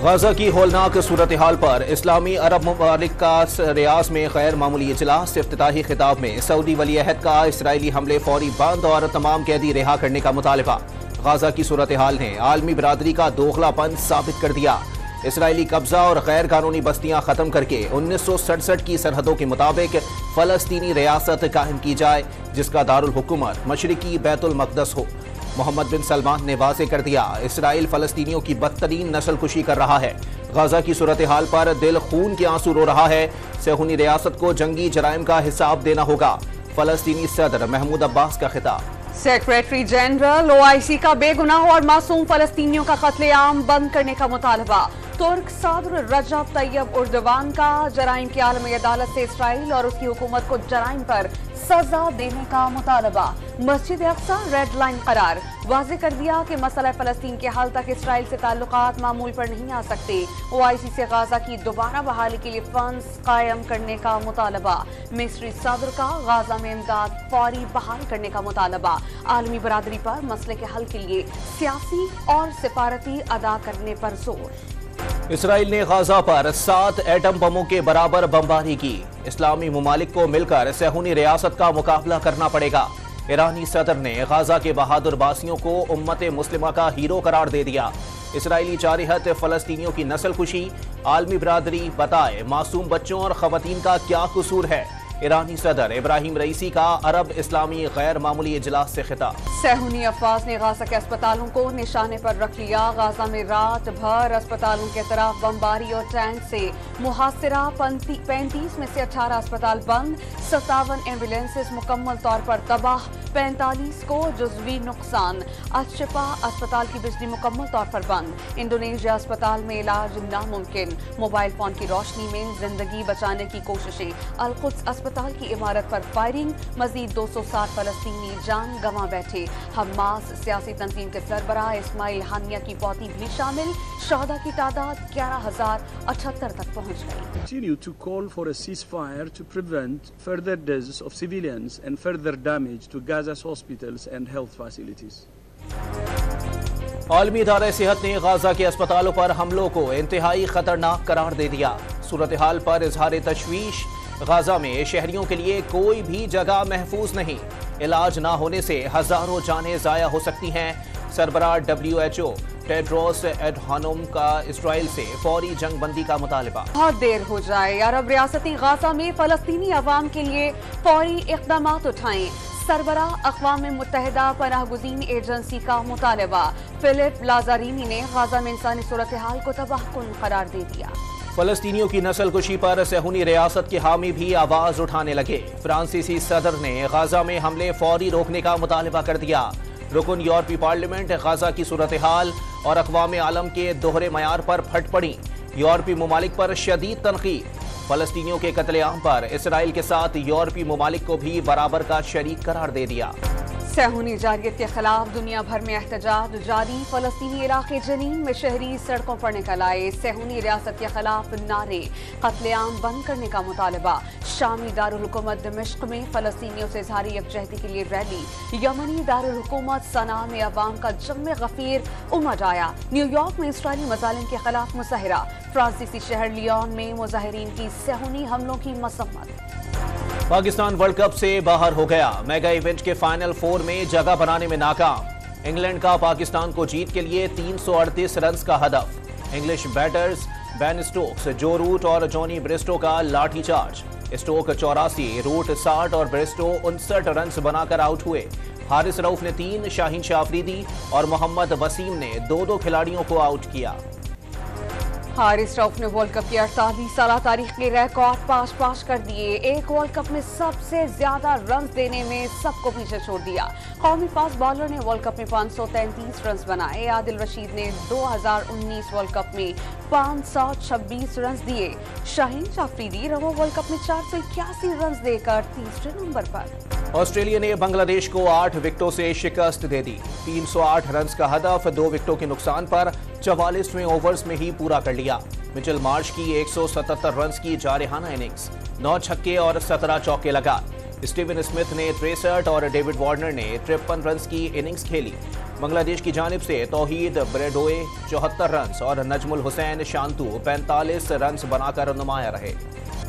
غزہ کی ہولناک صورتحال پر اسلامی عرب ممالک کا ریاض میں غیر معمولی اجلاس۔ افتتاحی خطاب میں سعودی ولی عہد کا اسرائیلی حملے فوری بند اور تمام قیدی رہا کرنے کا مطالبہ۔ غزہ کی صورتحال نے عالمی برادری کا دوغلا پن ثابت کر دیا۔ اسرائیلی قبضہ اور غیر قانونی بستیاں ختم کر کے 1967 کی سرحدوں کے مطابق فلسطینی ریاست قائم کی جائے، جس کا دارالحکومت مشرقی بیت المقدس ہو۔ محمد بن سلمان نے واضح کر دیا، اسرائیل فلسطینیوں کی بدترین نسل کشی کر رہا ہے۔ غزہ کی صورتحال پر دل خون کے آنسو رو رہا ہے۔ صہیونی ریاست کو جنگی جرائم کا حساب دینا ہوگا۔ فلسطینی صدر محمود عباس کا خطاب۔ سیکریٹری جنرل OIC کا بے گناہ اور معصوم فلسطینیوں کا قتل عام بند کرنے کا مطالبہ۔ ترک صدر رجب طیب اردوان کا جرائم کی عالمی عدالت سے اسرائیل اور اس کی حکومت کو جرائم پر سزا دینے کا مطالبہ۔ مسجد اقصی ریڈ لائن قرار، واضح کر دیا کہ مسئلہ فلسطین کے حل تک اسرائیل سے تعلقات معمول پر نہیں آ سکتے۔ OIC سے غزہ کی دوبارہ بحالی کے لیے فنڈز قائم کرنے کا مطالبہ۔ مصری صدر کا غزہ میں امداد فوری بحال کرنے کا مطالبہ۔ عالمی برادری پر مسئلے کے حل کے لیے سیاسی اور سفارتی ادا کرنے پر زور۔ اسرائیل نے غزہ پر 7 ایٹم بموں کے برابر بمباری کی۔ اسلامی ممالک کو مل کر صہیونی ریاست کا مقابلہ کرنا پڑے گا۔ ایرانی صدر نے غزہ کے بہادر باسیوں کو امت مسلمہ کا ہیرو قرار دے دیا۔ اسرائیلی جارحیت فلسطینیوں کی نسل کشی، عالمی برادری بتائے معصوم بچوں اور خواتین کا کیا قصور ہے۔ ایرانی صدر ابراہیم رئیسی کا عرب اسلامی غیر معمولی اجلاس سے خطاب۔ صہیونی افواج نے غزہ کے اسپتالوں کو نشانے پر رکھ لیا۔ غزہ میں رات بھر اسپتالوں کے طرف بمباری اور ٹینک سے محاصرہ۔ 35 میں سے 18 اسپتال بند، 57 ایمبولینسز مکمل طور پر تباہ، 45 کو جزوی نقصان۔ الشفا اسپتال کی بجلی مکمل طور پر بند۔ انڈونیشیا اسپتال میں علاج ناممکن۔ موبائل فون کی روشنی میں زندگی بچانے کی کوششیں۔ القدس اسپتال کی عمارت پر فائرنگ، مزید 260 فلسطینی جان گنوا بیٹھے۔ حماس سیاسی تنظیم کے سربراہ اسماعیل ہانیہ کی پوتی بھی شامل۔ شہداء کی تعداد 11,078 تک پہنچ گئی۔ Continue to call for a ceasefire to prevent further deaths of civilians and further damage to Gaza's hospitals and health facilities. عالمی ادارہ صحت نے غزہ کے اسپتالوں پر حملوں کو انتہائی خطرناک قرار دے دیا۔ صورتحال پر اظہار تشویش۔ غزہ میں شہریوں کے لیے کوئی بھی جگہ محفوظ نہیں۔ علاج نہ ہونے سے ہزاروں جانیں ضائع ہو سکتی ہیں۔ سربراہ WHO ٹیڈروس ایڈہانوم کا اسرائیل سے فوری جنگ بندی کا مطالبہ۔ بہت دیر ہو جائے، عرب ریاستی غزہ میں فلسطینی عوام کے لیے فوری اقدامات اٹھائیں۔ سربراہ اقوام متحدہ پناہ گزین ایجنسی کا مطالبہ۔ فلپ لازارینی نے غزہ میں انسانی صورتحال کو تباہ کن قرار دے دیا۔ فلسطینیوں کی نسل کشی پر صہیونی ریاست کے حامی بھی آواز اٹھانے لگے۔ فرانسیسی صدر نے غزہ میں حملے فوری روکنے کا مطالبہ کر دیا۔ رکن یورپی پارلیمنٹ غزہ کی صورتحال اور اقوام عالم کے دوہرے معیار پر پھٹ پڑی۔ یورپی ممالک پر شدید تنقید۔ فلسطینیوں کے قتل عام پر اسرائیل کے ساتھ یورپی ممالک کو بھی برابر کا شریک قرار دے دیا۔ صہیونی جارحیت کے خلاف دنیا بھر میں احتجاج جاری۔ فلسطینی علاقے جنین میں شہری سڑکوں پر نکل آئے۔ صہیونی ریاست کے خلاف نعرے، قتل عام بند کرنے کا مطالبہ۔ شامی دارالحکومت دمشق میں فلسطینیوں سے اظہار یکجہتی کے لیے ریلی۔ یمنی دارالحکومت صنعاء میں عوام کا جم غفیر امڈ آیا۔ نیو یارک میں اسرائیلی مظالم کے خلاف مظاہرہ۔ فرانسیسی شہر لیون میں مظاہرین کی صہیونی حملوں کی مذمت۔ پاکستان ورلڈ کپ سے باہر ہو گیا۔ میگا ایونٹ کے فائنل 4 میں جگہ بنانے میں ناکام۔ انگلینڈ کا پاکستان کو جیت کے لیے 338 رنز کا ہدف۔ انگلش بیٹرز بین اسٹوکس، جو روٹ اور جونی برسٹو کا لاٹھی چارج۔ اسٹوک 84، روٹ 60 اور برسٹو 59 رنز بنا کر آؤٹ ہوئے۔ حارث رؤف نے 3، شاہین شاہ آفریدی اور محمد وسیم نے 2 کھلاڑیوں کو آؤٹ کیا۔ حارث رؤف نے ورلڈ کپ کی 48 سالہ تاریخ کے ریکارڈ پاش کر دیے۔ ایک ورلڈ کپ میں سب سے زیادہ رنز دینے میں سب کو پیچھے چھوڑ دیا۔ قومی فاسٹ بالر نے ورلڈ کپ میں 533 رنز بنائے۔ عادل رشید نے 2019 ورلڈ کپ میں 526 رنز دیے۔ شاہین شاہ آفریدی رواں ورلڈ کپ میں 481 رنز دے کر تیسرے نمبر پر۔ آسٹریلیا نے بنگلہ دیش کو 8 وکٹوں سے شکست دے دی۔ 308 رنز کا ہدف 2 وکٹوں کے نقصان پر 44ویں اوورز میں ہی پورا کر لیا۔ مچل مارش کی 177 رنز کی جارحانہ اننگز، 9 چھکے اور 17 چوکے لگا۔ اسٹیون اسمتھ نے 63 اور ڈیوڈ وارنر نے 53 رنز کی اننگز کھیلی۔ بنگلہ دیش کی جانب سے توحید بریڈوئے 74 رنز اور نجم الحسین شانتو 45 رنز بنا کر نمایاں رہے۔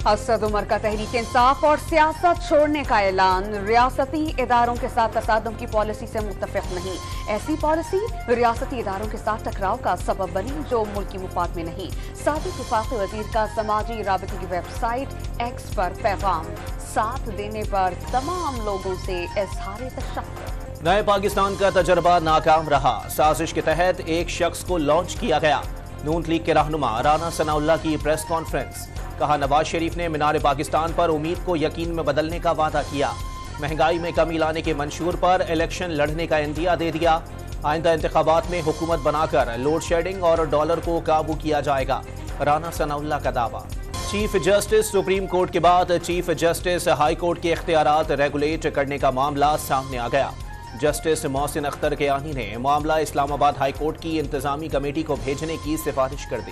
اسد عمر کا تحریک انصاف اور سیاست چھوڑنے کا اعلان، ریاستی اداروں کے ساتھ تصادم کی پالیسی سے متفق نہیں، ایسی پالیسی ریاستی اداروں کے ساتھ ٹکراؤ کا سبب بنی جو ملکی مفاد میں نہیں۔ سابق وفاقی وزیر کا سماجی رابطے کی ویب سائٹ ایکس پر پیغام، ساتھ دینے پر تمام لوگوں سے اظہار تشکر۔ نئے پاکستان کا تجربہ ناکام رہا، سازش کے تحت ایک شخص کو لانچ کیا گیا۔ نون لیگ کے رہنما رانا ثناء اللہ کی پریس کانفرنس، کہا نواز شریف نے مینار پاکستان پر امید کو یقین میں بدلنے کا وعدہ کیا، مہنگائی میں کمی لانے کے منشور پر الیکشن لڑنے کا عندیہ دے دیا، آئندہ انتخابات میں حکومت بنا کر لوڈ شیڈنگ اور ڈالر کو قابو کیا جائے گا، رانا ثناء اللہ کا دعویٰ۔ چیف جسٹس سپریم کورٹ کے بعد چیف جسٹس ہائی کورٹ کے اختیارات ریگولیٹ کرنے کا معاملہ سامنے آ گیا۔ جسٹس محسن اختر کیانی نے معاملہ اسلام آباد ہائی کورٹ کی انتظامی کمیٹی کو بھیجنے کی سفارش کر دی۔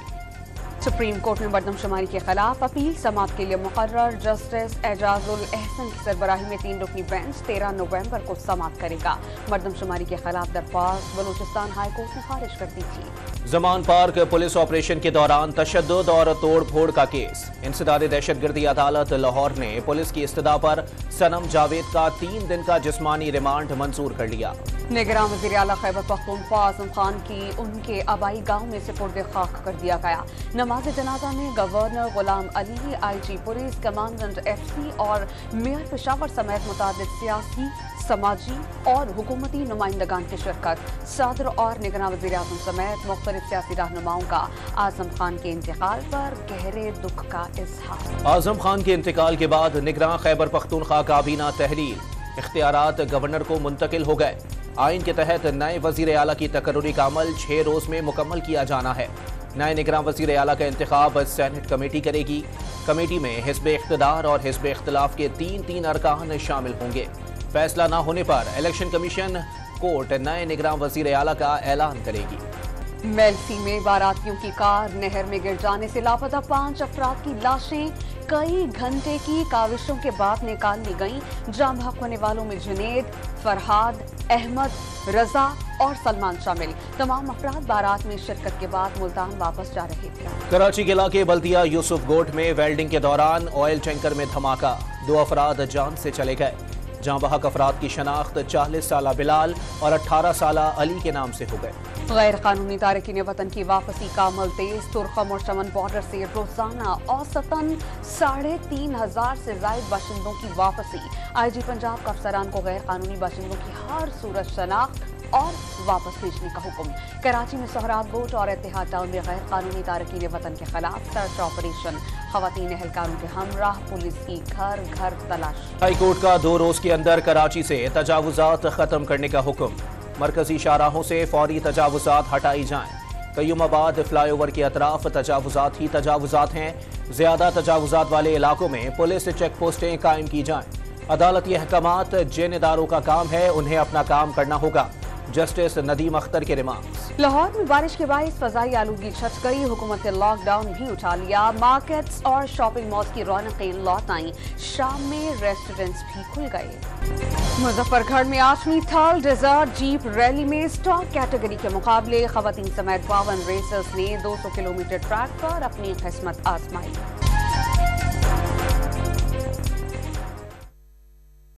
سپریم کورٹ میں مردم شماری کے خلاف اپیل سماعت کے لیے مقرر، جسٹس اعجاز الاحسن کی سربراہی میں 3 رکنی بینچ 13 نومبر کو سماعت کرے گا۔ مردم شماری کے خلاف درخواست بلوچستان ہائی کورٹ نے خارج کر دی تھی۔ زمان پارک پولیس آپریشن کے دوران تشدد اور توڑ پھوڑ کا کیس، انسداد دہشت گردی عدالت لاہور نے پولیس کی استدعا پر سنم جاوید کا 3 دن کا جسمانی ریمانڈ منظور کر لیا۔ نگراں وزیر اعلیٰ خیبر پختونخوا اعظم خان کی ان کے آبائی گاؤں میں سپرد خاک کر دیا گیا۔ نماز جنازہ میں governor Ghulam Ali, I G police, commandant F C اور میئر پشاور سمیت متعدد سیاسی، سماجی اور حکومتی نمائندگان کی شرکت۔ صدر اور نگراں وزیر اعظم سمیت مختلف سیاسی رہنماؤں کا اعظم خان کے انتقال پر گہرے دکھ کا اظہار۔ اعظم خان کے انتقال کے بعد نگراں خیبر پختونخوا کابینہ تحلیل، اختیارات گورنر کو منتقل ہو گئے۔ آئین کے تحت نئے وزیر اعلیٰ کی تقرری کا عمل 6 روز میں مکمل کیا جانا ہے۔ نئے نگراں وزیر اعلیٰ کا انتخاب سینٹ کمیٹی کرے گی۔ کمیٹی میں حزب اقتدار اور حزب اختلاف کے 3 ارکان شامل ہوں گے۔ فیصلہ نہ ہونے پر الیکشن کمیشن کورٹ نئے نگراں وزیر اعلیٰ کا اعلان کرے گی۔ میلسی میں باراتیوں کی کار نہر میں گر جانے سے لاپتہ 5 افراد کی لاشیں کئی گھنٹے کی کاوشوں کے بعد نکال لی گئیں۔ جاں بحق ہونے والوں میں جنید، فرحاد، احمد، رضا اور سلمان شامل۔ تمام افراد بارات میں شرکت کے بعد ملتان واپس جا رہے تھے۔ کراچی کے علاقے بلدیہ یوسف گوٹ میں ویلڈنگ کے دوران آئل ٹینکر میں دھماکہ، 2 افراد جان سے چلے گئے۔ جاں بحق افراد کی شناخت 40 سالہ بلال اور 18 سالہ علی کے نام سے ہو گئے۔ غیر قانونی تارکین وطن کی واپسی کا عمل تیز، ترخم اور چمن بارڈر سے روزانہ اوسطاً 3500 سے زائد باشندوں کی واپسی۔ آئی جی پنجاب کا افسران کو غیر قانونی باشندوں کی ہر صورت شناخت اور واپس بھیجنے کا حکم۔ کراچی میں سہراب بوٹ اور اتحاد ٹاؤن میں غیر قانونی تارکین وطن کے خلاف سرچ آپریشن، خواتین اہلکاروں کے ہمراہ پولیس کی گھر گھر تلاش۔ ہائی کورٹ کا 2 روز کے اندر کراچی سے تجاوزات ختم کرنے کا حکم، مرکزی شاہراہوں سے فوری تجاوزات ہٹائی جائیں۔ قیوم آباد فلائی اوور کے اطراف تجاوزات ہی تجاوزات ہیں، زیادہ تجاوزات والے علاقوں میں پولیس چیک پوسٹیں قائم کی جائیں۔ عدالتی احکامات جن اداروں کا کام ہے انہیں اپنا کام کرنا ہوگا، جسٹس ندیم اختر کے ریمارکس۔ لاہور میں بارش کے باعث فضائی آلودگی چھٹ گئی، حکومت نے لاک ڈاؤن بھی اٹھا لیا، مارکیٹس اور شاپنگ مالز کی رونقیں لوٹ آئیں، شام میں ریسٹورنٹس بھی کھل گئے۔ مظفر گڑھ میں 8ویں تھال ڈیزرٹ جیپ ریلی میں اسٹار کیٹیگری کے مقابلے، خواتین سمیت 52 ریسرز نے 200 کلومیٹر ٹریک پر اپنی قسمت آزمائی۔